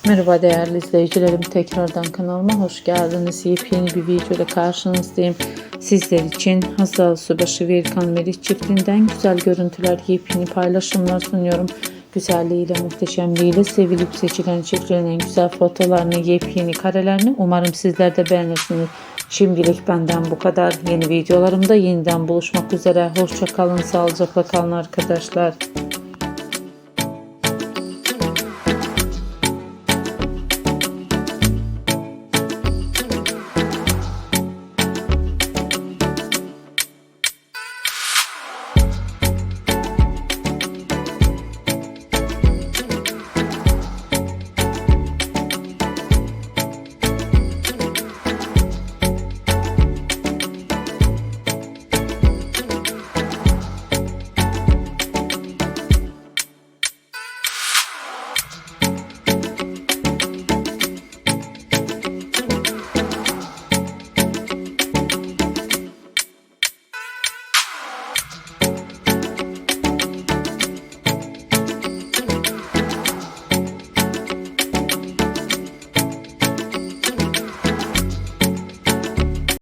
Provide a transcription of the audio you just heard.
Merhaba değerli izleyicilerim, tekrardan kanalıma hoş geldiniz. Yepyeni bir video ile karşınızdayım. Sizler için Hazal Subaşı ve İlkan Meriç çiftinden güzel görüntüler, yepyeni paylaşımlar sunuyorum. Güzelliğiyle, muhteşemliğiyle sevilip seçilen çiftlerin en güzel fotolarını, yepyeni karelerini umarım sizler de beğenirsiniz. Şimdilik benden bu kadar. Yeni videolarımda yeniden buluşmak üzere. Hoşça kalın, sağlıcakla kalın arkadaşlar.